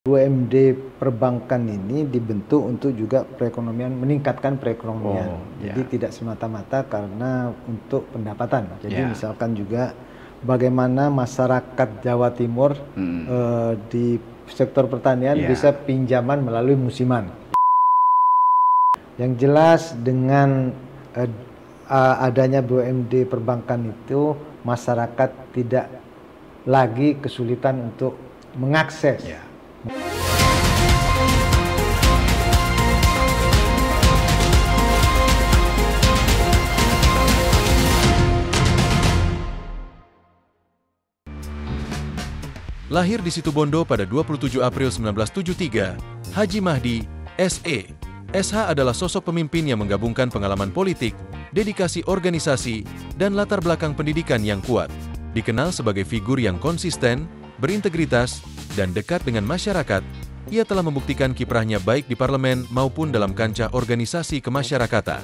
BUMD perbankan ini dibentuk untuk juga perekonomian, meningkatkan perekonomian. Jadi tidak semata-mata karena untuk pendapatan. Jadi misalkan juga bagaimana masyarakat Jawa Timur di sektor pertanian bisa pinjaman melalui musiman. Yang jelas dengan adanya BUMD perbankan itu masyarakat tidak lagi kesulitan untuk mengakses. Lahir di Situbondo pada 27 April 1973, Haji Mahdi, SE. SH adalah sosok pemimpin yang menggabungkan pengalaman politik, dedikasi organisasi, dan latar belakang pendidikan yang kuat. Dikenal sebagai figur yang konsisten, berintegritas, dan dekat dengan masyarakat, ia telah membuktikan kiprahnya baik di parlemen maupun dalam kancah organisasi kemasyarakatan.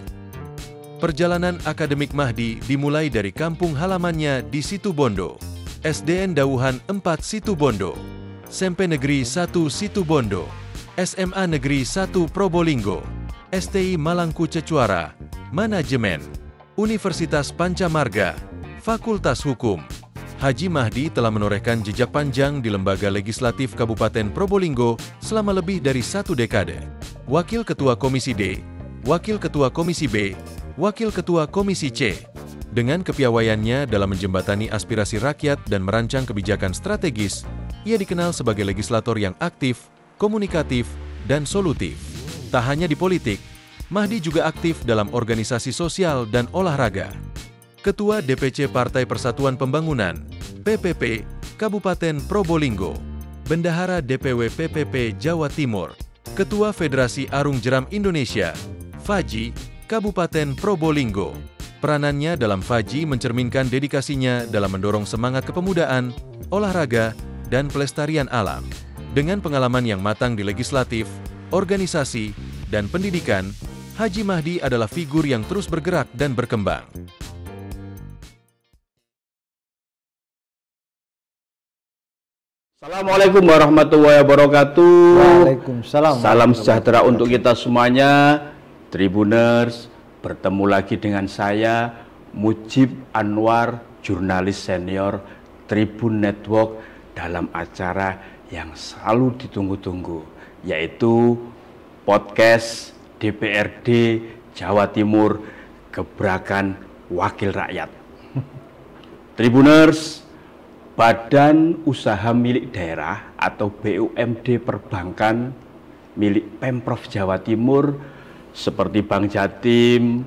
Perjalanan akademik Mahdi dimulai dari kampung halamannya di Situbondo, SDN Dauhan 4 Situbondo, SMP Negeri 1 Situbondo, SMA Negeri 1 Probolinggo, STI Malangku Cecuara, Manajemen, Universitas Pancamarga, Fakultas Hukum. Haji Mahdi telah menorehkan jejak panjang di Lembaga Legislatif Kabupaten Probolinggo selama lebih dari 1 dekade. Wakil Ketua Komisi D, Wakil Ketua Komisi B, Wakil Ketua Komisi C. Dengan kepiawaiannya dalam menjembatani aspirasi rakyat dan merancang kebijakan strategis, ia dikenal sebagai legislator yang aktif, komunikatif, dan solutif. Tak hanya di politik, Mahdi juga aktif dalam organisasi sosial dan olahraga. Ketua DPC Partai Persatuan Pembangunan, PPP, Kabupaten Probolinggo, Bendahara DPW PPP Jawa Timur, Ketua Federasi Arung Jeram Indonesia, FAJI, Kabupaten Probolinggo. Peranannya dalam FAJI mencerminkan dedikasinya dalam mendorong semangat kepemudaan, olahraga, dan pelestarian alam. Dengan pengalaman yang matang di legislatif, organisasi, dan pendidikan, Haji Mahdi adalah figur yang terus bergerak dan berkembang. Assalamualaikum warahmatullahi wabarakatuh. Waalaikumsalam. Salam sejahtera untuk kita semuanya. Tribuners, bertemu lagi dengan saya, Mujib Anwar, jurnalis senior Tribun Network, dalam acara yang selalu ditunggu-tunggu, yaitu podcast DPRD Jawa Timur, Gebrakan Wakil Rakyat. Tribuners, Badan Usaha Milik Daerah atau BUMD Perbankan milik Pemprov Jawa Timur seperti Bank Jatim,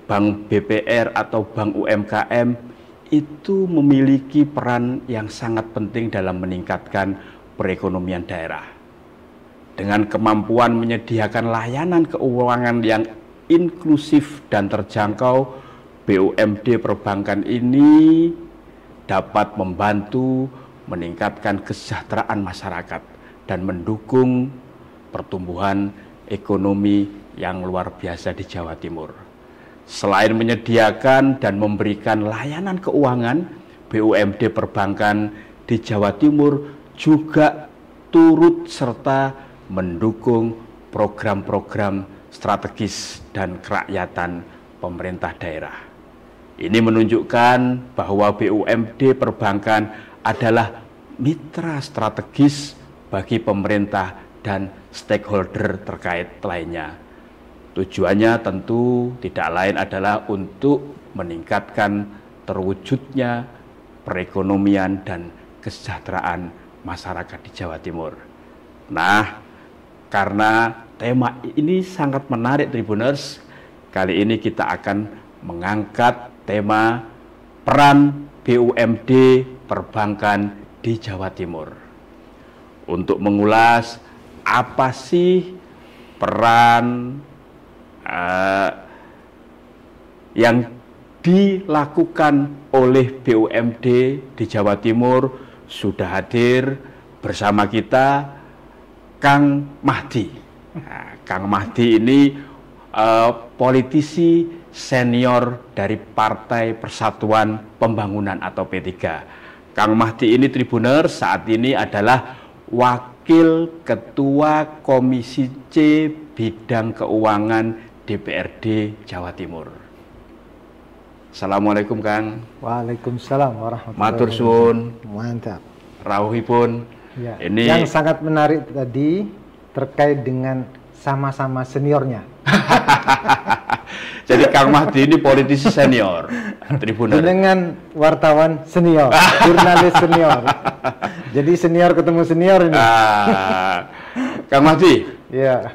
Bank BPR atau Bank UMKM itu memiliki peran yang sangat penting dalam meningkatkan perekonomian daerah. Dengan kemampuan menyediakan layanan keuangan yang inklusif dan terjangkau, BUMD Perbankan ini dapat membantu meningkatkan kesejahteraan masyarakat dan mendukung pertumbuhan ekonomi yang luar biasa di Jawa Timur. Selain menyediakan dan memberikan layanan keuangan, BUMD Perbankan di Jawa Timur juga turut serta mendukung program-program strategis dan kerakyatan pemerintah daerah. Ini menunjukkan bahwa BUMD Perbankan adalah mitra strategis bagi pemerintah dan stakeholder terkait lainnya. Tujuannya tentu tidak lain adalah untuk meningkatkan terwujudnya perekonomian dan kesejahteraan masyarakat di Jawa Timur. Nah, karena tema ini sangat menarik, Tribuners, kali ini kita akan mengangkat tema peran BUMD Perbankan di Jawa Timur. Untuk mengulas apa sih peran yang dilakukan oleh BUMD di Jawa Timur, sudah hadir bersama kita Kang Mahdi. Nah, Kang Mahdi ini politisi senior dari Partai Persatuan Pembangunan atau P3. Kang Mahdi ini, Tribuner, saat ini adalah wakil Wakil Ketua Komisi C Bidang Keuangan DPRD Jawa Timur. Assalamualaikum Kang. Waalaikumsalam warahmatullahi Matur wabarakatuh. suwun. Mantap. Rawuhipun. Ya. Ini Yang sangat menarik tadi terkait dengan sama-sama seniornya. jadi Kang Mahdi ini politisi senior, Tribuner. Dengan wartawan senior, jurnalis senior. Jadi senior ketemu senior ini. Kang Mahdi, Ya.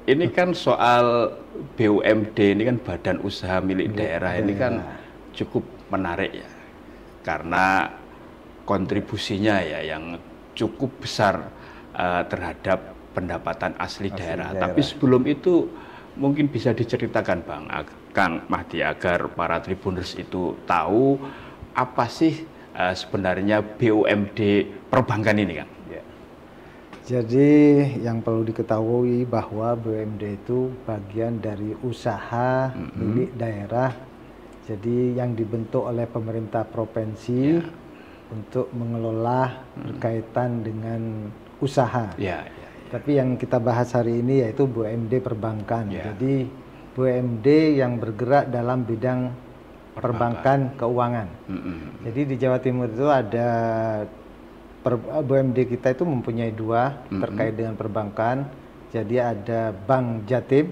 ini kan soal BUMD, ini kan badan usaha milik daerah, ini kan cukup menarik ya, karena kontribusinya ya yang cukup besar terhadap pendapatan asli daerah. Tapi sebelum itu mungkin bisa diceritakan Bang, Kang Mahdi, agar para Tribuners itu tahu apa sih sebenarnya BUMD perbankan ini, Kang? Ya. Jadi yang perlu diketahui bahwa BUMD itu bagian dari usaha milik daerah. Jadi yang dibentuk oleh pemerintah provinsi untuk mengelola berkaitan dengan usaha. Tapi yang kita bahas hari ini yaitu BUMD perbankan. Jadi BUMD yang bergerak dalam bidang perbankan keuangan. Jadi di Jawa Timur itu ada BUMD kita itu mempunyai dua terkait dengan perbankan. Jadi ada Bank Jatim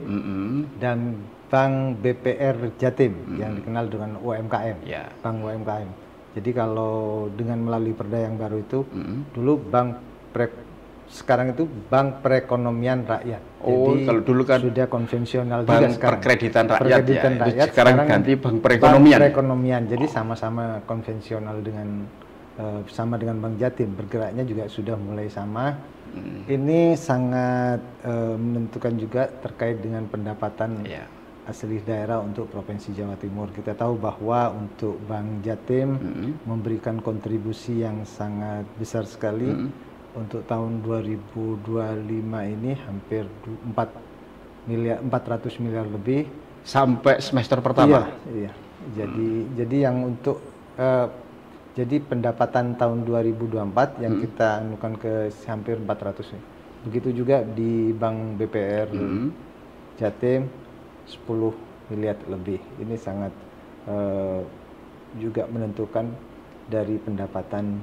dan Bank BPR Jatim yang dikenal dengan UMKM, Bank UMKM. Jadi kalau dengan melalui perda yang baru itu, dulu sekarang itu Bank Perekonomian Rakyat. Jadi kalau dulu kan sudah konvensional Bank juga sekarang. Perkreditan Rakyat, Rakyat sekarang ganti Bank Perekonomian. Bank Perekonomian. Jadi sama-sama konvensional dengan sama dengan Bank Jatim, bergeraknya juga sudah mulai sama. Ini sangat menentukan juga terkait dengan pendapatan asli daerah untuk Provinsi Jawa Timur. Kita tahu bahwa untuk Bank Jatim memberikan kontribusi yang sangat besar sekali. Untuk tahun 2025 ini hampir 400 miliar lebih sampai semester pertama. Iya. Jadi yang untuk jadi pendapatan tahun 2024 yang kita anukan ke hampir 400. Begitu juga di Bank BPR Jatim 10 miliar lebih. Ini sangat juga menentukan dari pendapatan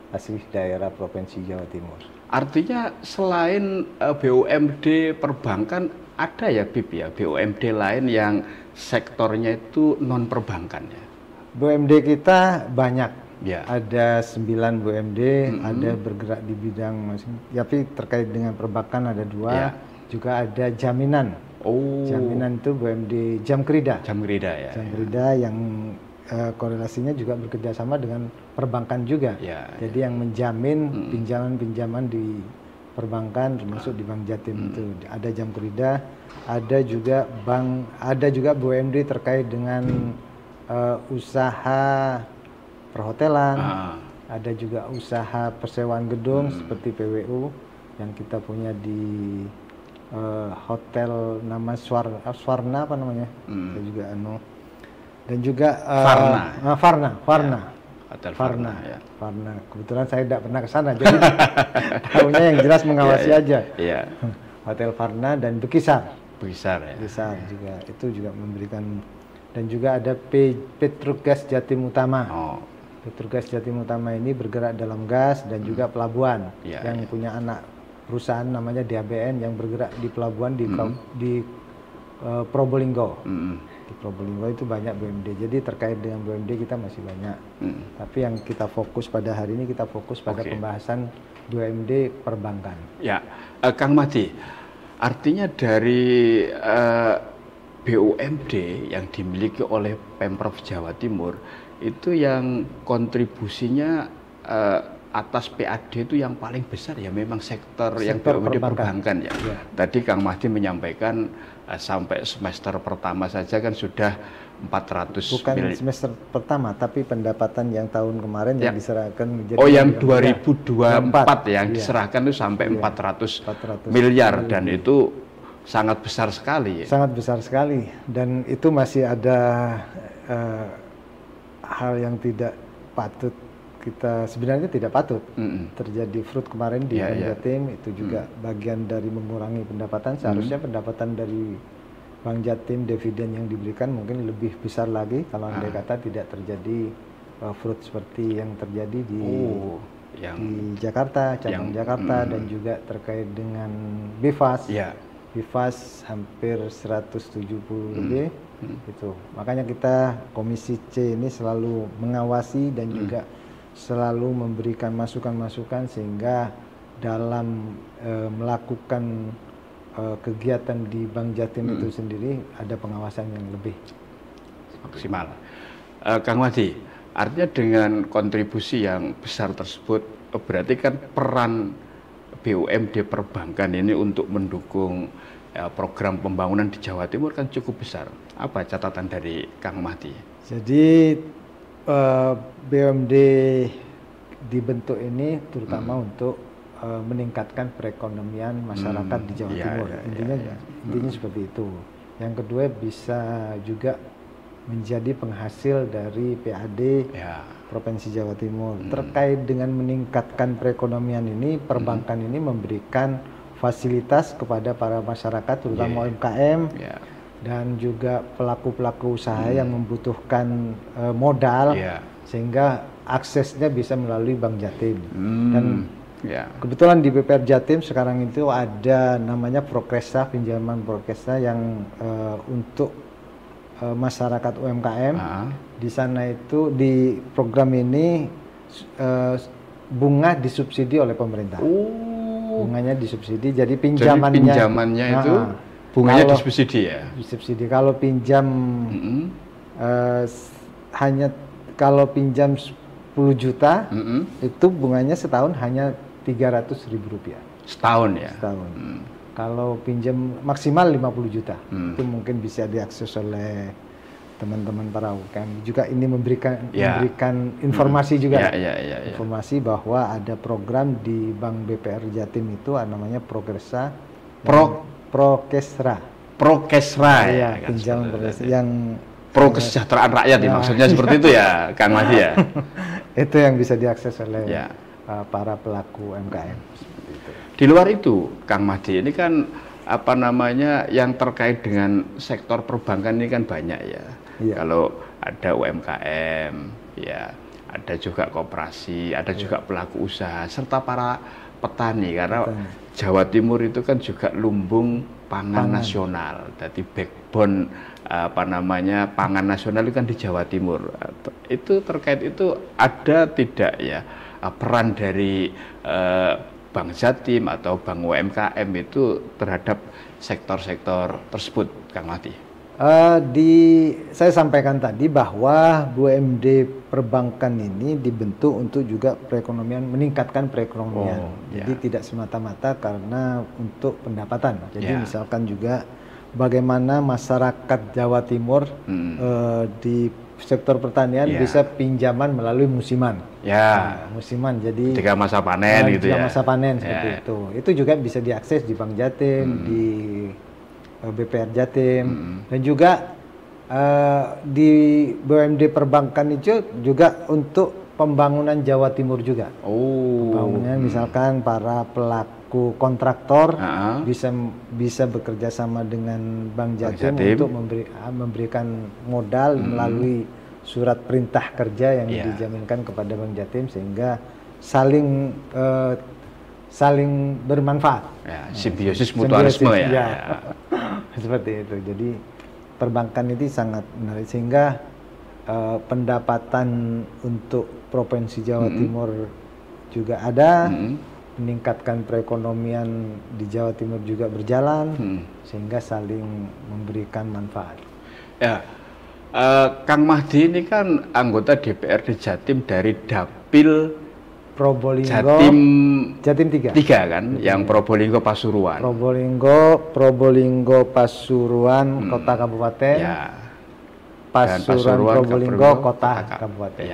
asli daerah Provinsi Jawa Timur. Artinya selain BUMD perbankan ada ya BIP ya, BUMD lain yang sektornya itu non perbankan ya? BUMD kita banyak, ada 9 BUMD, ada bergerak di bidang masing, tapi terkait dengan perbankan ada 2, juga ada jaminan. Jaminan itu BUMD Jamkrida. Jamkrida ya. Jamkrida yang korelasinya juga bekerja sama dengan perbankan juga. Jadi yang menjamin pinjaman-pinjaman di perbankan termasuk di Bank Jatim itu ada Jamkrida, ada juga BUMD terkait dengan usaha perhotelan, ada juga usaha persewaan gedung seperti PWU yang kita punya di hotel nama Swarna apa namanya? Kita juga dan juga Farna. Hotel Farna. Farna. Kebetulan saya tidak pernah ke sana, jadi tahunya yang jelas mengawasi aja. Hotel Farna dan Bekisar. Bekisar ya. Bekisar juga itu juga memberikan, dan juga ada Petrogas Jatim Utama. Petrogas Jatim Utama ini bergerak dalam gas dan juga pelabuhan yang punya anak perusahaan namanya DABN yang bergerak di pelabuhan di Probolinggo. Di Probolinggo itu banyak BUMD. Jadi terkait dengan BUMD kita masih banyak. Tapi yang kita fokus pada hari ini, kita fokus pada pembahasan BUMD perbankan. Ya, Kang Mahdi, artinya dari BUMD yang dimiliki oleh Pemprov Jawa Timur itu yang kontribusinya atas PAD itu yang paling besar ya memang sektor yang BUMD perbankan ya. Tadi Kang Mahdi menyampaikan sampai semester pertama saja kan sudah 400 bukan semester pertama, tapi pendapatan yang tahun kemarin yang diserahkan menjadi yang 2024 yang diserahkan itu sampai 400 miliar dan itu sangat besar sekali. Sangat besar sekali, dan itu masih ada hal yang tidak patut kita sebenarnya tidak patut terjadi fraud kemarin di Bank Jatim. Itu juga bagian dari mengurangi pendapatan. Seharusnya pendapatan dari Bank Jatim, dividen yang diberikan mungkin lebih besar lagi kalau andai kata tidak terjadi fraud seperti yang terjadi di Jakarta, cabang Jakarta, dan juga terkait dengan BIFAS. BIFAS hampir 170 lebih. Itu makanya kita Komisi C ini selalu mengawasi dan juga selalu memberikan masukan-masukan sehingga dalam melakukan kegiatan di Bank Jatim itu sendiri ada pengawasan yang lebih maksimal. Kang Mahdi, artinya dengan kontribusi yang besar tersebut berarti kan peran BUMD perbankan ini untuk mendukung program pembangunan di Jawa Timur kan cukup besar. Apa catatan dari Kang Mahdi? Jadi BUMD dibentuk ini terutama untuk meningkatkan perekonomian masyarakat di Jawa Timur. Intinya seperti itu. Yang kedua bisa juga menjadi penghasil dari PAD Provinsi Jawa Timur. Terkait dengan meningkatkan perekonomian ini, perbankan ini memberikan fasilitas kepada para masyarakat, terutama UMKM dan juga pelaku-pelaku usaha yang membutuhkan modal, sehingga aksesnya bisa melalui Bank Jatim. Dan kebetulan di BPR Jatim sekarang itu ada namanya Prokesa, pinjaman Prokesa yang untuk masyarakat UMKM. Di sana itu di program ini bunga disubsidi oleh pemerintah. Bunganya disubsidi, jadi pinjamannya itu bunganya disubsidi ya? Disubsidi. Kalau pinjam kalau pinjam 10 juta itu bunganya setahun hanya Rp300.000. Setahun ya? Setahun. Kalau pinjam maksimal 50 juta itu mungkin bisa diakses oleh teman-teman para UMKM. Juga ini memberikan informasi juga, informasi bahwa ada program di Bank BPR Jatim itu namanya Prokesra. Ya, pinjaman Prokesra yang pro kesejahteraan rakyat ya, maksudnya seperti itu ya, Kang Mahdi ya. Itu yang bisa diakses oleh para pelaku UMKM. Di luar itu, Kang Mahdi, ini kan apa namanya yang terkait dengan sektor perbankan ini kan banyak ya. Kalau ada UMKM, ya ada juga koperasi, ada juga pelaku usaha, serta para petani, karena Jawa Timur itu kan juga lumbung pangan nasional. Jadi backbone apa namanya pangan nasional itu kan di Jawa Timur. Itu terkait itu ada tidak ya peran dari Bank Jatim atau Bank UMKM itu terhadap sektor-sektor tersebut, Kang Mahdi? Saya sampaikan tadi bahwa BUMD perbankan ini dibentuk untuk juga meningkatkan perekonomian. Jadi tidak semata-mata karena untuk pendapatan. Jadi misalkan juga bagaimana masyarakat Jawa Timur di sektor pertanian bisa pinjaman melalui musiman. Musiman. Jadi ketika masa panen gitu ya. Masa panen seperti itu. Itu juga bisa diakses di Bank Jatim, di BPR Jatim, dan juga di BUMD perbankan itu juga untuk pembangunan Jawa Timur juga. Pembangunan misalkan para pelaku kontraktor bisa bekerja sama dengan Bank Jatim untuk memberikan modal melalui surat perintah kerja yang dijaminkan kepada Bank Jatim sehingga saling bermanfaat. Simbiosis mutualisme ya. Seperti itu. Jadi perbankan ini sangat menarik sehingga pendapatan untuk Provinsi Jawa Timur juga ada, meningkatkan perekonomian di Jawa Timur juga berjalan, sehingga saling memberikan manfaat. Ya, Kang Mahdi ini kan anggota DPRD Jatim dari Dapil Probolinggo, Jatim 3 kan, yang Probolinggo Pasuruan. Probolinggo Pasuruan Kota Kabupaten. Pasuruan Probolinggo Kota Kabupaten.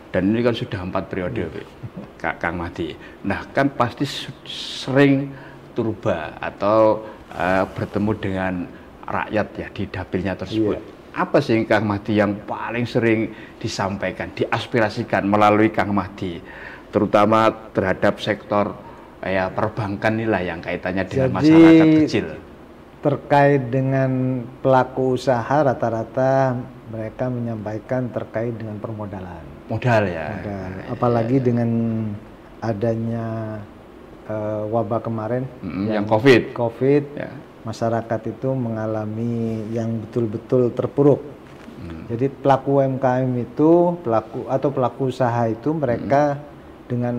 Dan ini kan sudah 4 periode, Kang Mahdi. Nah, kan pasti sering turba atau bertemu dengan rakyat ya di dapilnya tersebut. apa sih Kang Mahdi yang paling sering disampaikan, diaspirasikan melalui Kang Mahdi, terutama terhadap sektor ya perbankan inilah yang kaitannya dengan masyarakat kecil? Terkait dengan pelaku usaha, rata-rata mereka menyampaikan terkait dengan permodalan. Modal ya. Modal. Apalagi dengan adanya wabah kemarin yang COVID. Ya. Masyarakat itu mengalami yang betul-betul terpuruk. Jadi pelaku UMKM itu, pelaku usaha itu mereka dengan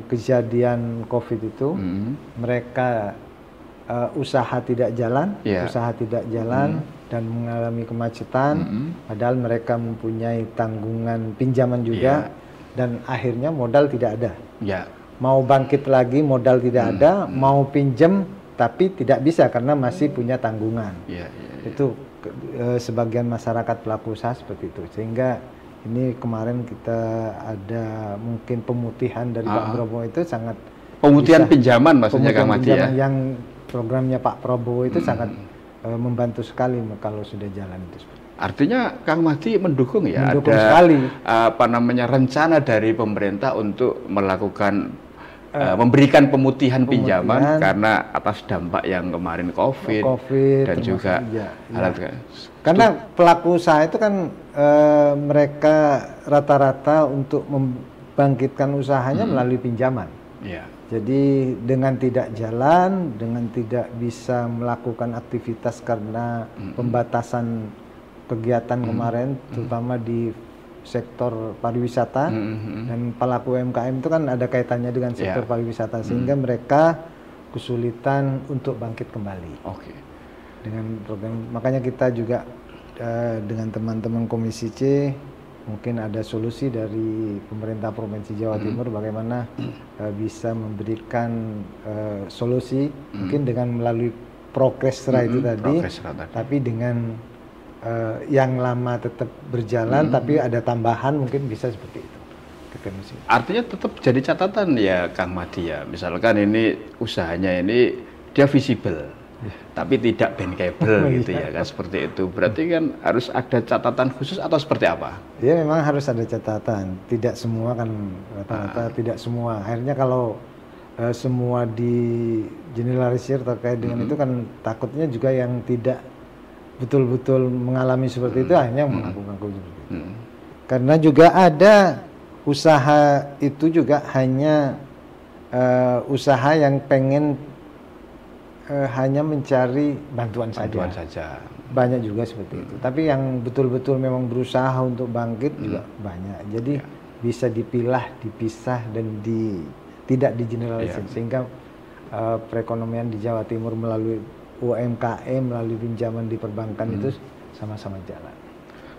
kejadian COVID itu, mereka usaha tidak jalan, dan mengalami kemacetan, padahal mereka mempunyai tanggungan pinjaman juga, dan akhirnya modal tidak ada. Mau bangkit lagi modal tidak ada, mau pinjam tapi tidak bisa karena masih punya tanggungan. Itu sebagian masyarakat pelaku usaha seperti itu, sehingga ini kemarin kita ada mungkin pemutihan dari Pak Prabowo itu sangat pemutihan pinjaman maksudnya Kang Mahdi ya. Yang programnya Pak Prabowo itu sangat membantu sekali kalau sudah jalan itu. Artinya Kang Mahdi mendukung ya, mendukung ada sekali. Rencana dari pemerintah untuk melakukan memberikan pemutihan pinjaman karena atas dampak yang kemarin COVID dan juga karena pelaku usaha itu kan mereka rata-rata untuk membangkitkan usahanya melalui pinjaman. Jadi dengan tidak jalan, dengan tidak bisa melakukan aktivitas karena pembatasan kegiatan kemarin, terutama di sektor pariwisata, dan pelaku UMKM itu kan ada kaitannya dengan sektor pariwisata, sehingga mereka kesulitan untuk bangkit kembali. Dengan program, makanya kita juga dengan teman-teman Komisi C mungkin ada solusi dari pemerintah Provinsi Jawa Timur bagaimana bisa memberikan solusi mungkin dengan melalui Prokresra itu tadi, tapi dengan yang lama tetap berjalan tapi ada tambahan, mungkin bisa seperti itu. Artinya tetap jadi catatan ya Kang Mahdi ya, misalkan ini usahanya ini dia visible tapi tidak bankable gitu ya kan, seperti itu. Berarti kan harus ada catatan khusus atau seperti apa? Ya memang harus ada catatan, tidak semua kan, rata-rata tidak semua. Akhirnya kalau semua di generalisir terkait dengan itu kan takutnya juga yang tidak betul-betul mengalami seperti itu akhirnya mengaku-ngaku seperti itu. Karena juga ada usaha itu juga hanya usaha yang pengen hanya mencari bantuan saja. Banyak juga seperti itu. Tapi yang betul-betul memang berusaha untuk bangkit juga banyak. Jadi bisa dipilah, dipisah, dan tidak digeneralisir, sehingga perekonomian di Jawa Timur melalui UMKM, melalui pinjaman di perbankan itu sama-sama jalan.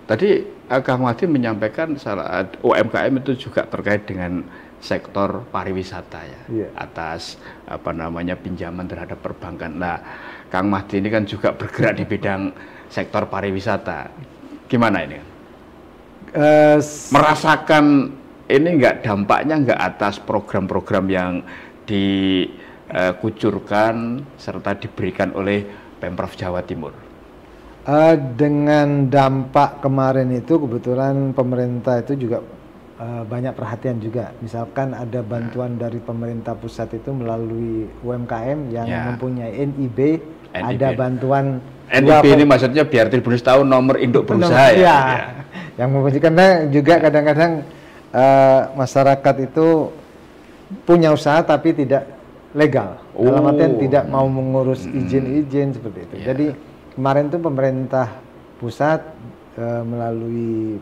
Tadi Kang Mahdi menyampaikan UMKM itu juga terkait dengan sektor pariwisata ya, atas pinjaman terhadap perbankan. Nah, Kang Mahdi ini kan juga bergerak di bidang sektor pariwisata. Gimana ini? Merasakan ini dampaknya atas program-program yang dikucurkan serta diberikan oleh Pemprov Jawa Timur? Dengan dampak kemarin itu kebetulan pemerintah itu juga banyak perhatian juga. Misalkan ada bantuan dari pemerintah pusat itu melalui UMKM yang mempunyai NIB, ada bantuan NIB ini maksudnya biar Tribunus tahu nomor induk berusaha ya. Yang mempunyai, karena juga kadang-kadang masyarakat itu punya usaha tapi tidak legal. Dalam artian tidak mau mengurus izin-izin seperti itu. Jadi kemarin tuh pemerintah pusat melalui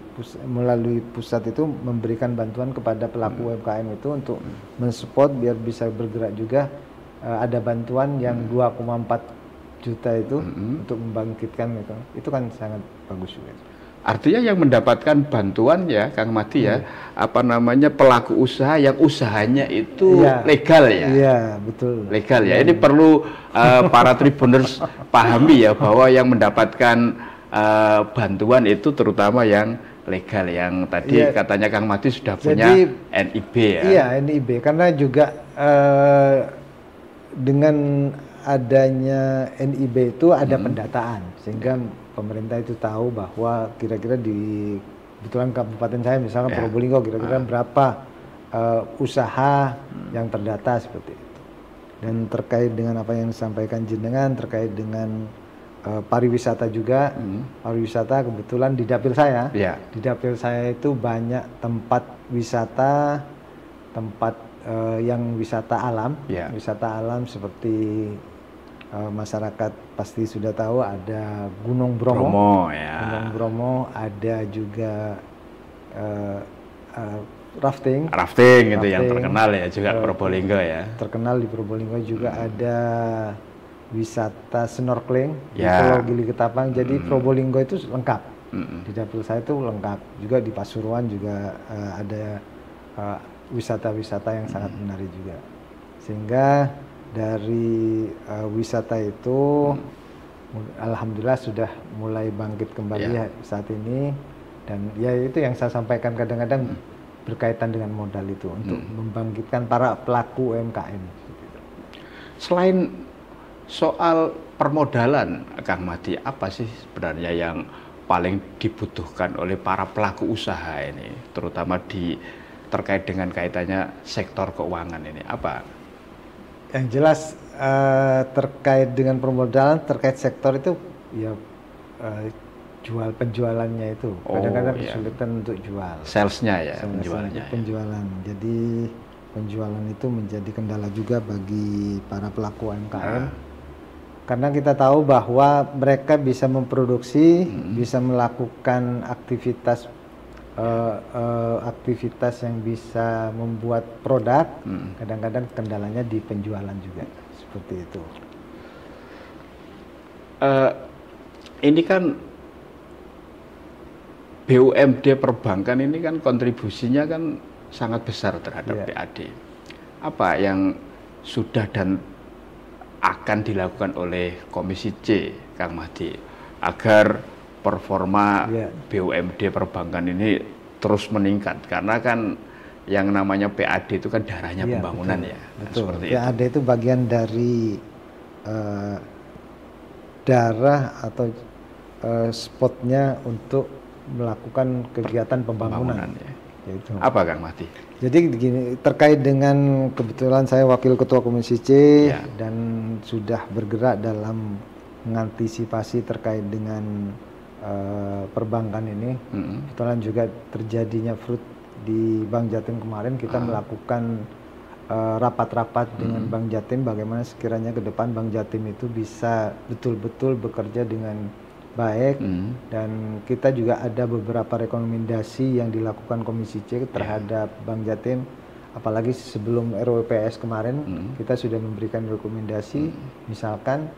pusat itu memberikan bantuan kepada pelaku UMKM itu untuk mensupport biar bisa bergerak juga. Ada bantuan yang 2,4 juta itu untuk membangkitkan itu kan sangat bagus juga. Artinya yang mendapatkan bantuan ya Kang Mahdi ya, pelaku usaha yang usahanya itu legal ya. Iya, betul. Legal ya. Ini perlu para Tribuners pahami ya, bahwa yang mendapatkan bantuan itu terutama yang legal, yang tadi katanya Kang Mahdi sudah punya NIB ya. Iya, NIB, karena juga dengan adanya NIB itu ada pendataan, sehingga pemerintah itu tahu bahwa kira-kira di kebetulan kabupaten saya misalkan Probolinggo kira-kira berapa usaha yang terdata seperti itu. Dan terkait dengan apa yang disampaikan jenengan terkait dengan pariwisata juga, pariwisata kebetulan di dapil saya, di dapil saya itu banyak tempat wisata, tempat yang wisata alam, wisata alam seperti masyarakat pasti sudah tahu ada Gunung Bromo, Gunung Bromo, ada juga rafting gitu yang terkenal ya juga Probolinggo ya. Terkenal di Probolinggo juga ada wisata snorkeling di Pulau Gili Ketapang. Jadi Probolinggo itu lengkap. Di dapil saya itu lengkap. Juga di Pasuruan juga ada wisata-wisata yang sangat menarik juga. Sehingga dari wisata itu alhamdulillah sudah mulai bangkit kembali saat ini. Dan ya itu yang saya sampaikan kadang-kadang berkaitan dengan modal itu untuk membangkitkan para pelaku UMKM. Selain soal permodalan, Kang Mahdi, apa sih sebenarnya yang paling dibutuhkan oleh para pelaku usaha ini, terutama terkait dengan kaitannya sektor keuangan ini? Apa? Yang jelas terkait dengan permodalan, terkait sektor itu ya penjualannya itu kadang-kadang kesulitan untuk jual. Salesnya ya, penjualannya. Penjualan. Jadi penjualan itu menjadi kendala juga bagi para pelaku UMKM. Karena kita tahu bahwa mereka bisa memproduksi, bisa melakukan aktivitas yang bisa membuat produk. Kadang-kadang kendalanya di penjualan juga, seperti itu. Ini kan BUMD perbankan ini kan kontribusinya kan sangat besar terhadap PAD. Apa yang sudah dan akan dilakukan oleh Komisi C, Kang Mahdi, agar performa BUMD perbankan ini terus meningkat? Karena kan yang namanya PAD itu kan darahnya pembangunan, betul. Seperti PAD itu bagian dari darah atau spotnya untuk melakukan kegiatan pembangunan. Yaitu. Apa Kang Mahdi? Jadi begini, terkait dengan kebetulan saya Wakil Ketua Komisi C dan sudah bergerak dalam mengantisipasi terkait dengan perbankan ini. Kebetulan juga terjadinya fraud di Bank Jatim kemarin, kita melakukan rapat-rapat dengan Bank Jatim bagaimana sekiranya ke depan Bank Jatim itu bisa betul-betul bekerja dengan baik, dan kita juga ada beberapa rekomendasi yang dilakukan Komisi C terhadap Bank Jatim, apalagi sebelum RUPS kemarin kita sudah memberikan rekomendasi, misalkan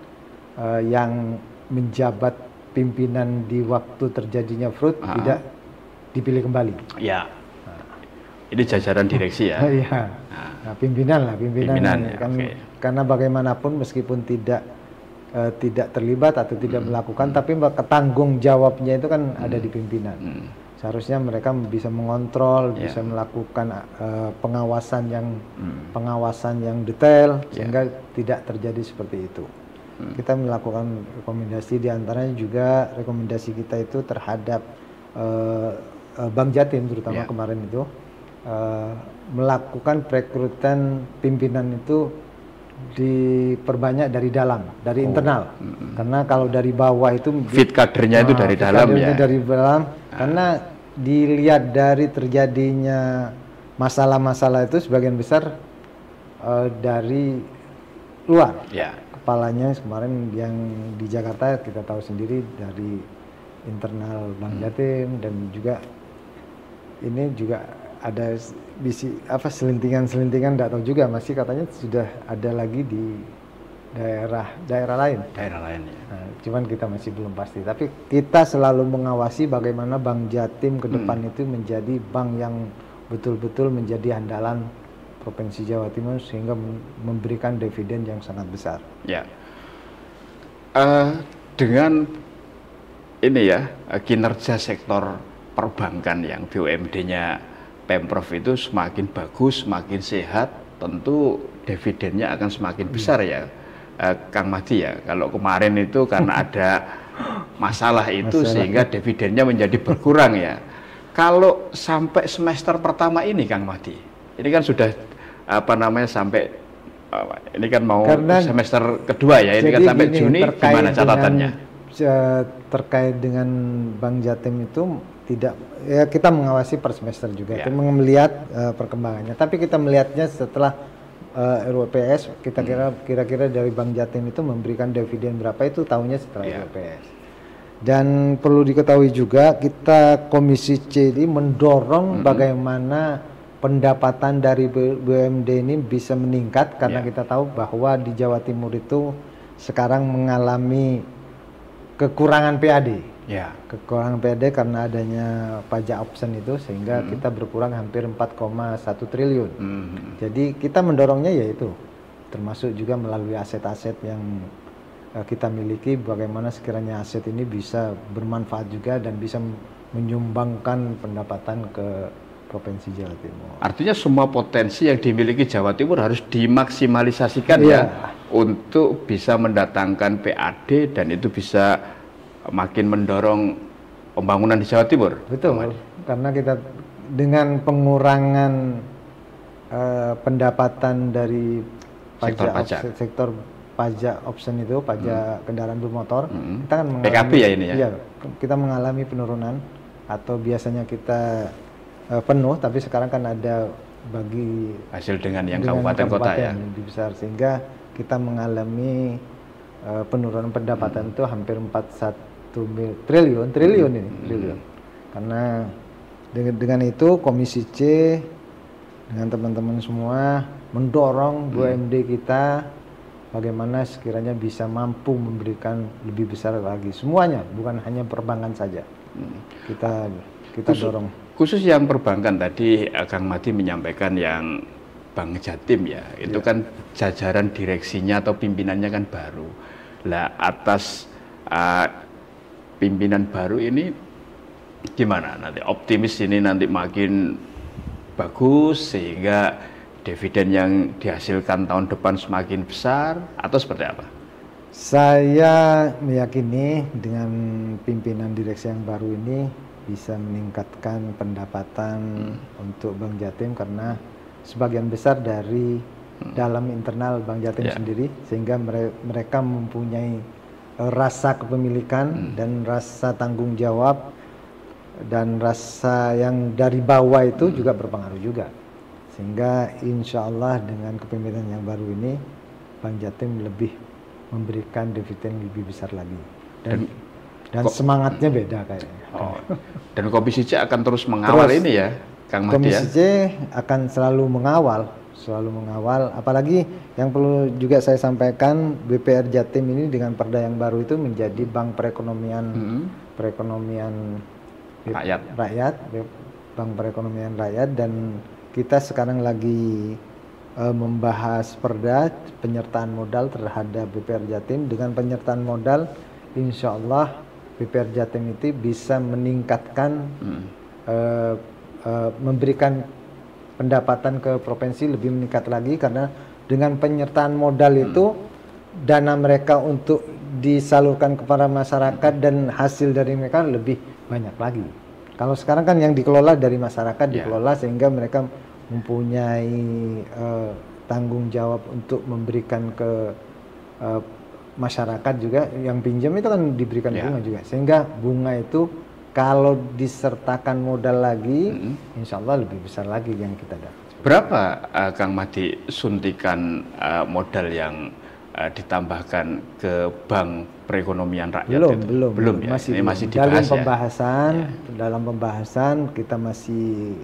yang menjabat pimpinan di waktu terjadinya fraud tidak dipilih kembali. Ini jajaran direksi ya. Nah, pimpinan ya, kan, karena bagaimanapun meskipun tidak terlibat atau tidak melakukan, tapi tanggung jawabnya itu kan ada di pimpinan. Seharusnya mereka bisa mengontrol, bisa melakukan pengawasan yang detail sehingga tidak terjadi seperti itu. Kita melakukan rekomendasi, diantaranya juga rekomendasi kita itu terhadap Bank Jatim terutama kemarin itu melakukan perekrutan pimpinan itu diperbanyak dari dalam, dari internal. Karena kalau dari bawah itu fit kadernya itu dari dalam ya. Dari dalam, karena dilihat dari terjadinya masalah-masalah itu sebagian besar dari luar. Kepalanya kemarin yang di Jakarta kita tahu sendiri dari internal Bank Jatim, dan juga ini juga ada selintingan tidak tahu juga, masih katanya sudah ada lagi di daerah lain. Nah, cuman kita masih belum pasti, tapi kita selalu mengawasi bagaimana Bank Jatim ke depan itu menjadi bank yang betul-betul menjadi andalan Provinsi Jawa Timur sehingga memberikan dividen yang sangat besar. Dengan ini kinerja sektor perbankan yang BUMD-nya Pemprov itu semakin bagus, semakin sehat, tentu dividennya akan semakin besar ya. Kang Mahdi ya, kalau kemarin itu karena ada masalah itu sehingga dividennya menjadi berkurang ya. Kalau sampai semester pertama ini Kang Mahdi, ini kan sudah sampai ini kan mau semester kedua ya, ini kan sampai Juni, gimana catatannya? Terkait dengan Bank Jatim itu tidak ya, kita mengawasi per semester juga, kita melihat perkembangannya. Tapi kita melihatnya setelah RUPS, kita kira-kira dari Bank Jatim itu memberikan dividen berapa itu tahunnya setelah RUPS. Dan perlu diketahui juga kita Komisi C ini mendorong bagaimana pendapatan dari BUMD ini bisa meningkat karena kita tahu bahwa di Jawa Timur itu sekarang mengalami kekurangan PAD. Kekurangan PAD karena adanya pajak option itu sehingga kita berkurang hampir 4,1 triliun. Jadi kita mendorongnya yaitu termasuk juga melalui aset-aset yang kita miliki, bagaimana sekiranya aset ini bisa bermanfaat juga dan bisa menyumbangkan pendapatan ke Provinsi Jawa Timur. Artinya semua potensi yang dimiliki Jawa Timur harus dimaksimalisasikan untuk bisa mendatangkan PAD dan itu bisa makin mendorong pembangunan di Jawa Timur. Betul, karena kita dengan pengurangan pendapatan dari sektor pajak option itu, pajak kendaraan bermotor, kita kan mengalami PKP ya ini ya? Iya, kita mengalami penurunan atau biasanya kita penuh, tapi sekarang kan ada bagi hasil dengan yang kabupaten kota ya? Lebih besar, sehingga kita mengalami penurunan pendapatan itu hampir 41 triliun ini. Karena dengan itu Komisi C dengan teman-teman semua mendorong BUMD kita bagaimana sekiranya bisa mampu memberikan lebih besar lagi semuanya, bukan hanya perbankan saja. Kita dorong. Khusus yang perbankan tadi Kang Mahdi menyampaikan yang Bank Jatim ya, itu kan jajaran direksinya atau pimpinannya kan baru. Lah atas pimpinan baru ini gimana nanti? Optimis ini nanti makin bagus sehingga dividen yang dihasilkan tahun depan semakin besar atau seperti apa? Saya meyakini dengan pimpinan direksi yang baru ini bisa meningkatkan pendapatan untuk Bank Jatim karena sebagian besar dari dalam internal Bank Jatim sendiri, sehingga mereka mempunyai rasa kepemilikan dan rasa tanggung jawab dan rasa yang dari bawah itu juga berpengaruh juga. Sehingga insya Allah dengan kepemimpinan yang baru ini Bank Jatim lebih memberikan dividen lebih besar lagi dan semangatnya beda kayaknya. Dan Komisi C akan terus mengawal ini ya, Kang Mahdi ya? Komisi C akan selalu mengawal, apalagi yang perlu juga saya sampaikan, BPR Jatim ini dengan perda yang baru itu menjadi bank perekonomian rakyat, bank perekonomian rakyat, dan kita sekarang lagi membahas perda penyertaan modal terhadap BPR Jatim. Dengan penyertaan modal, insya Allah BPR Jatim itu bisa meningkatkan, memberikan pendapatan ke provinsi lebih meningkat lagi, karena dengan penyertaan modal itu dana mereka untuk disalurkan kepada masyarakat dan hasil dari mereka lebih banyak lagi. Kalau sekarang kan yang dikelola dari masyarakat dikelola sehingga mereka mempunyai tanggung jawab untuk memberikan ke masyarakat juga. Yang pinjam itu kan diberikan bunga juga, sehingga bunga itu kalau disertakan modal lagi, insya Allah lebih besar lagi yang kita dapat. Berapa Kang Mahdi suntikan modal yang ditambahkan ke Bank Perekonomian Rakyat itu? Belum ya? Masih dibahas dalam pembahasan kita masih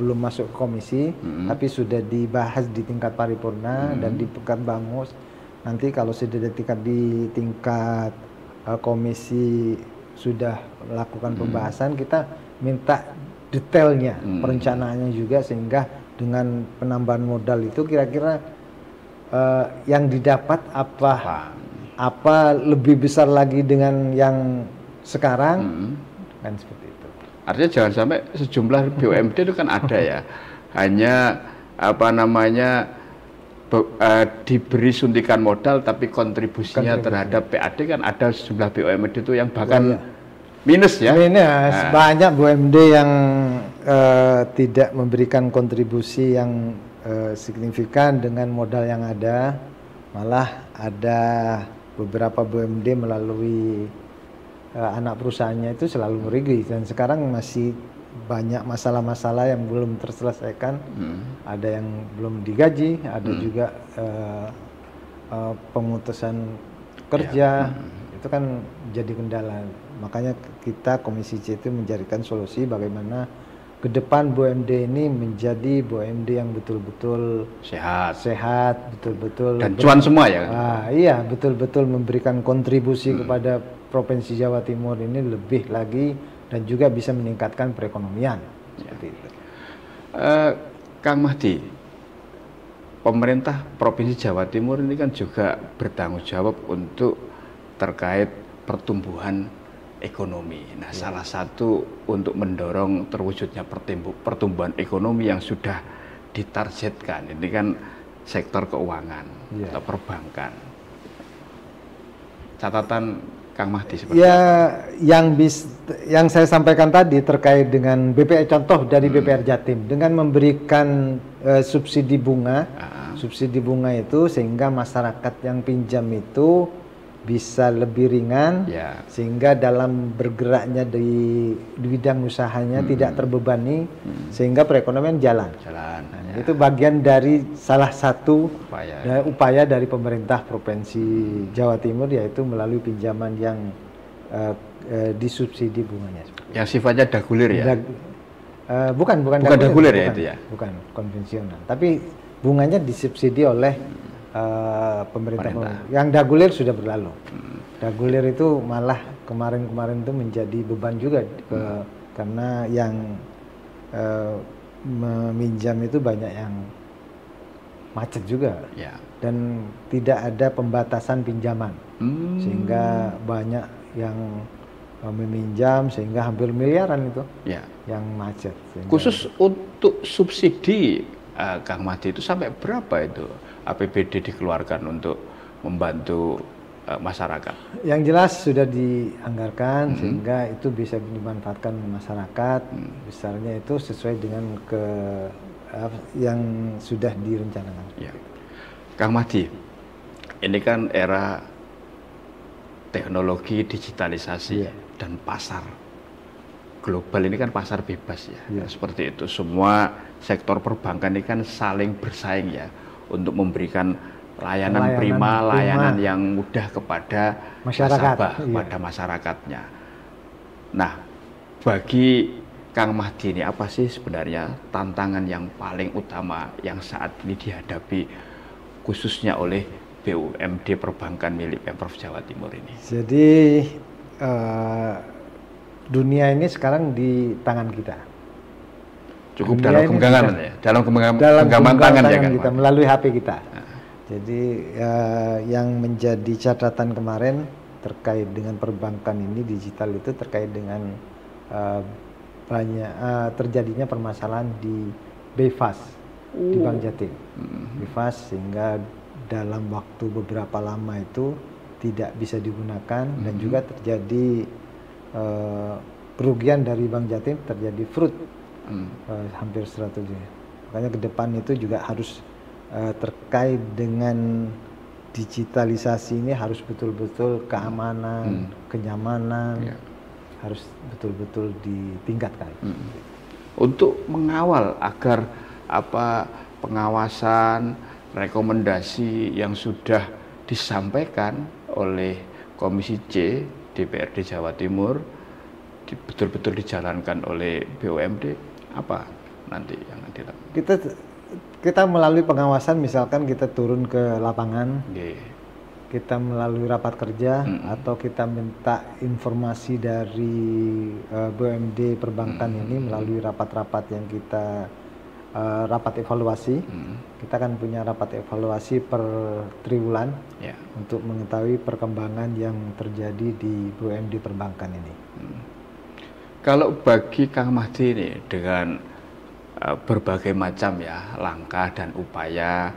belum masuk ke komisi, tapi sudah dibahas di tingkat paripurna dan di tingkat bamus. Nanti kalau sudah di tingkat komisi sudah melakukan pembahasan, kita minta detailnya, perencanaannya juga, sehingga dengan penambahan modal itu kira-kira yang didapat apa lebih besar lagi dengan yang sekarang, kan seperti itu. Artinya jangan sampai sejumlah BUMD itu kan ada ya, hanya diberi suntikan modal tapi kontribusinya terhadap PAD kan ada sejumlah BUMD itu yang bahkan minus ya. Minus, banyak BUMD yang tidak memberikan kontribusi yang signifikan dengan modal yang ada. Malah ada beberapa BUMD melalui anak perusahaannya itu selalu merugi, dan sekarang masih banyak masalah-masalah yang belum terselesaikan. Ada yang belum digaji, ada juga pemutusan kerja, itu kan jadi kendala. Makanya kita Komisi C itu mencarikan solusi bagaimana ke depan BUMD ini menjadi BUMD yang betul-betul sehat, betul-betul dan cuan semua ya. Iya, betul-betul memberikan kontribusi kepada Provinsi Jawa Timur ini lebih lagi, dan juga bisa meningkatkan perekonomian. Seperti itu. Kang Mahdi, pemerintah Provinsi Jawa Timur ini kan juga bertanggung jawab untuk terkait pertumbuhan ekonomi. Nah, salah satu untuk mendorong terwujudnya pertumbuhan ekonomi yang sudah ditargetkan, ini kan sektor keuangan atau perbankan. Catatan Kang Mahdi seperti yang saya sampaikan tadi terkait dengan BPR, contoh dari BPR Jatim dengan memberikan subsidi bunga, subsidi bunga itu sehingga masyarakat yang pinjam itu bisa lebih ringan, sehingga dalam bergeraknya di bidang usahanya tidak terbebani, sehingga perekonomian jalan. Nah, itu bagian dari salah satu upaya dari pemerintah Provinsi Jawa Timur, yaitu melalui pinjaman yang disubsidi bunganya. Yang sifatnya dagulir ya? Bukan dagulir ya, itu ya? Bukan konvensional, tapi bunganya disubsidi oleh pemerintah. Yang dagulir sudah berlalu. Dagulir itu malah kemarin-kemarin itu menjadi beban juga karena yang meminjam itu banyak yang macet juga, dan tidak ada pembatasan pinjaman, sehingga banyak yang meminjam sehingga hampir miliaran itu yang macet. Khusus untuk subsidi Kang Mahdi itu sampai berapa itu APBD dikeluarkan untuk membantu masyarakat? Yang jelas sudah dianggarkan sehingga itu bisa dimanfaatkan masyarakat. Besarnya itu sesuai dengan yang sudah direncanakan. Kang Mahdi, ini kan era teknologi digitalisasi dan pasar global ini kan pasar bebas ya. Seperti itu, semua sektor perbankan ini kan saling bersaing ya untuk memberikan layanan prima, layanan yang mudah kepada nasabah, pada masyarakatnya. Nah, bagi Kang Mahdi ini apa sih sebenarnya tantangan yang paling utama yang saat ini dihadapi khususnya oleh BUMD perbankan milik Pemprov Jawa Timur ini? Jadi dunia ini sekarang di tangan kita. Cukup dalam genggaman ya, dalam genggaman tangan ya kan, kita melalui HP kita. Jadi yang menjadi catatan kemarin terkait dengan perbankan ini digital itu terkait dengan banyak terjadinya permasalahan di BEFAS di Bank Jatim. BEFAS sehingga dalam waktu beberapa lama itu tidak bisa digunakan dan juga terjadi kerugian dari Bank Jatim, terjadi fraud hampir 100 juta. Makanya ke depan itu juga harus terkait dengan digitalisasi ini harus betul-betul keamanan, kenyamanan harus betul-betul ditingkatkan. Untuk mengawal agar pengawasan, rekomendasi yang sudah disampaikan oleh Komisi C DPRD Jawa Timur betul-betul dijalankan oleh BUMD, apa nanti yang dilakukan? Kita melalui pengawasan, misalkan kita turun ke lapangan, kita melalui rapat kerja, atau kita minta informasi dari BUMD perbankan ini melalui rapat-rapat yang kita rapat evaluasi. Kita kan punya rapat evaluasi per triwulan untuk mengetahui perkembangan yang terjadi di BUMD perbankan ini. Kalau bagi Kang Mahdi ini dengan berbagai macam ya langkah dan upaya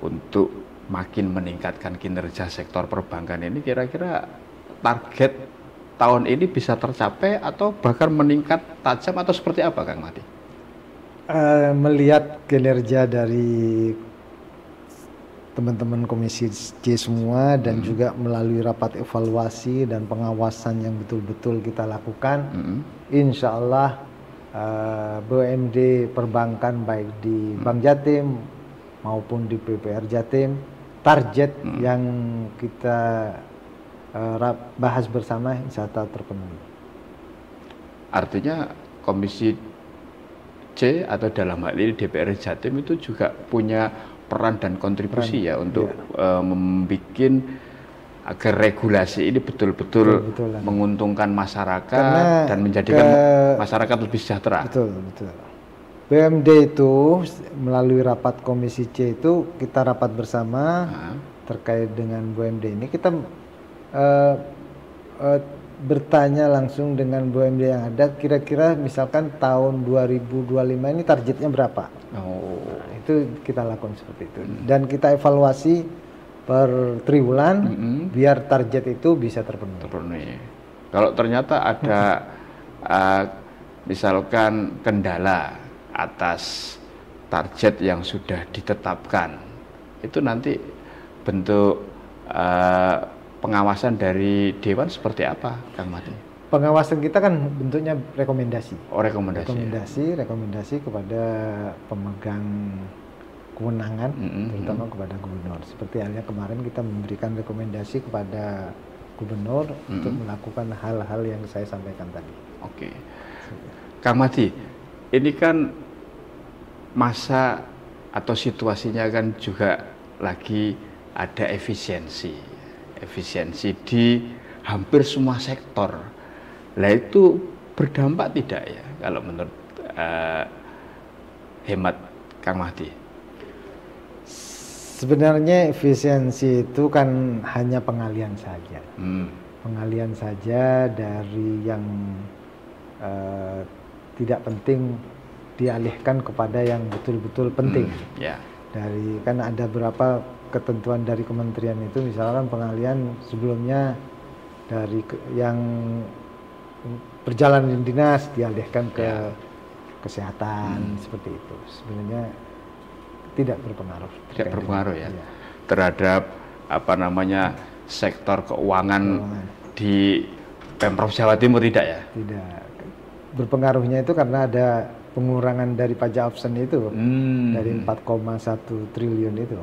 untuk makin meningkatkan kinerja sektor perbankan ini, kira-kira target tahun ini bisa tercapai atau bahkan meningkat tajam atau seperti apa, Kang Mahdi? Melihat kinerja dari teman-teman Komisi C semua dan juga melalui rapat evaluasi dan pengawasan yang betul-betul kita lakukan, insya Allah BUMD perbankan baik di Bank Jatim maupun di PPR Jatim, target yang kita bahas bersama insya Allah terpenuhi. Artinya Komisi C atau dalam hal ini DPR Jatim itu juga punya peran dan kontribusi untuk membuat agar regulasi ini betul-betul menguntungkan masyarakat dan menjadikan masyarakat lebih sejahtera. Betul. BUMD itu melalui rapat Komisi C itu kita rapat bersama terkait dengan BUMD ini, kita bertanya langsung dengan BUMD yang ada, kira-kira misalkan tahun 2025 ini targetnya berapa? Nah, itu kita lakukan seperti itu. Dan kita evaluasi per triwulan biar target itu bisa terpenuhi. Kalau ternyata ada misalkan kendala atas target yang sudah ditetapkan, itu nanti bentuk pengawasan dari Dewan seperti apa, Kang Mahdi? Pengawasan kita kan bentuknya rekomendasi. Rekomendasi kepada pemegang kewenangan, terutama kepada gubernur. Seperti halnya kemarin kita memberikan rekomendasi kepada gubernur untuk melakukan hal-hal yang saya sampaikan tadi. Oke. Kang Mahdi, ini kan masa atau situasinya kan juga lagi ada efisiensi di hampir semua sektor. Lah itu berdampak tidak ya kalau menurut hemat Kang Mahdi? Sebenarnya efisiensi itu kan hanya pengalian saja. Pengalian saja dari yang tidak penting dialihkan kepada yang betul-betul penting. Dari kan ada beberapa ketentuan dari kementerian itu, misalkan pengalian sebelumnya dari yang perjalanan dinas dialihkan ke kesehatan, seperti itu. Sebenarnya tidak berpengaruh. Tidak berpengaruh ya terhadap apa namanya sektor keuangan di Pemprov Jawa Timur, tidak ya? Tidak. Berpengaruhnya itu karena ada pengurangan dari pajak absen itu dari 4,1 triliun itu.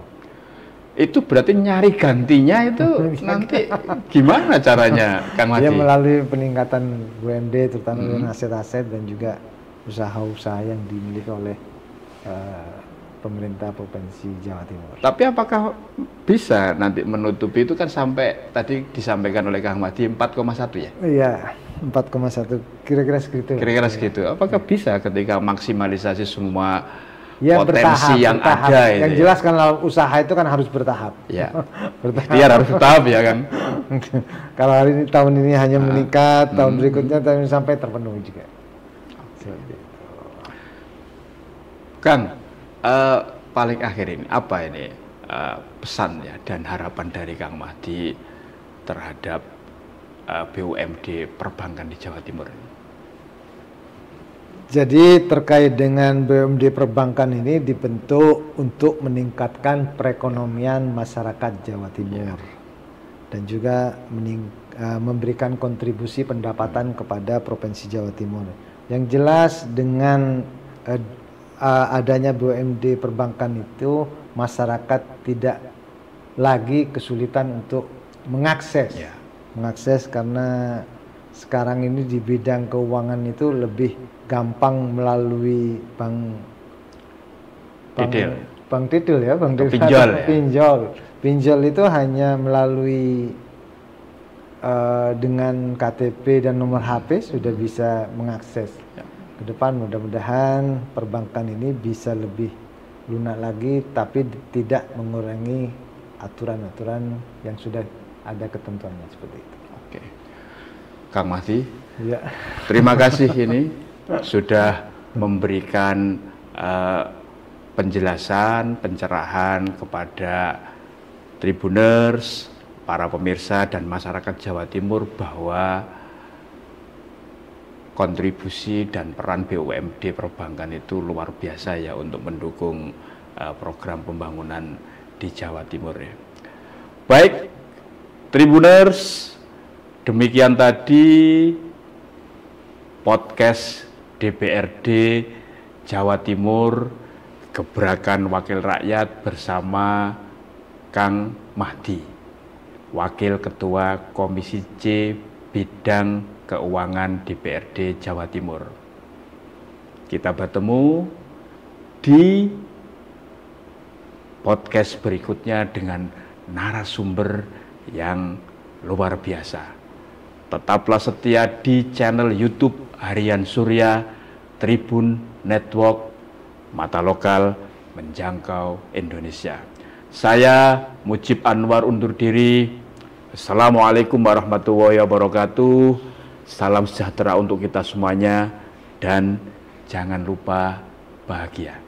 Itu berarti nyari gantinya itu nanti gimana caranya, Kang Mahdi? Ya melalui peningkatan BUMD terutama dengan aset-aset dan juga usaha-usaha yang dimiliki oleh pemerintah Provinsi Jawa Timur. Tapi apakah bisa nanti menutupi itu kan sampai tadi disampaikan oleh Kang Mahdi 4,1 ya? Iya, 4,1 kira-kira segitu. Kira-kira segitu. Apakah bisa ketika maksimalisasi semua bertahap, potensi yang ada itu? Yang jelas kan usaha itu kan harus bertahap. Ya. Ikhtiar harus bertahap ya kan. Kalau hari ini tahun ini hanya meningkat, tahun berikutnya sampai terpenuhi juga. Kang, paling akhir ini apa ini pesan ya dan harapan dari Kang Mahdi terhadap BUMD perbankan di Jawa Timur? Jadi terkait dengan BUMD perbankan ini dibentuk untuk meningkatkan perekonomian masyarakat Jawa Timur dan juga memberikan kontribusi pendapatan kepada Provinsi Jawa Timur. Yang jelas dengan adanya BUMD perbankan itu masyarakat tidak lagi kesulitan untuk mengakses karena sekarang ini di bidang keuangan itu lebih gampang melalui bank pinjol itu hanya melalui dengan KTP dan nomor HP sudah bisa mengakses. Ke depan mudah-mudahan perbankan ini bisa lebih lunak lagi tapi tidak mengurangi aturan-aturan yang sudah ada ketentuannya seperti itu. Oke. Kang Mahdi, terima kasih ini sudah memberikan penjelasan, pencerahan kepada Tribuners, para pemirsa dan masyarakat Jawa Timur bahwa kontribusi dan peran BUMD perbankan itu luar biasa ya untuk mendukung program pembangunan di Jawa Timur ya. Baik, Tribuners, demikian tadi podcast DPRD Jawa Timur, Gebrakan Wakil Rakyat bersama Kang Mahdi, Wakil Ketua Komisi C Bidang Keuangan DPRD Jawa Timur. Kita bertemu di podcast berikutnya dengan narasumber yang luar biasa. Tetaplah setia di channel YouTube Harian Surya Tribun Network, mata lokal menjangkau Indonesia. Saya Mujib Anwar undur diri. Assalamualaikum warahmatullahi wabarakatuh. Salam sejahtera untuk kita semuanya dan jangan lupa bahagia.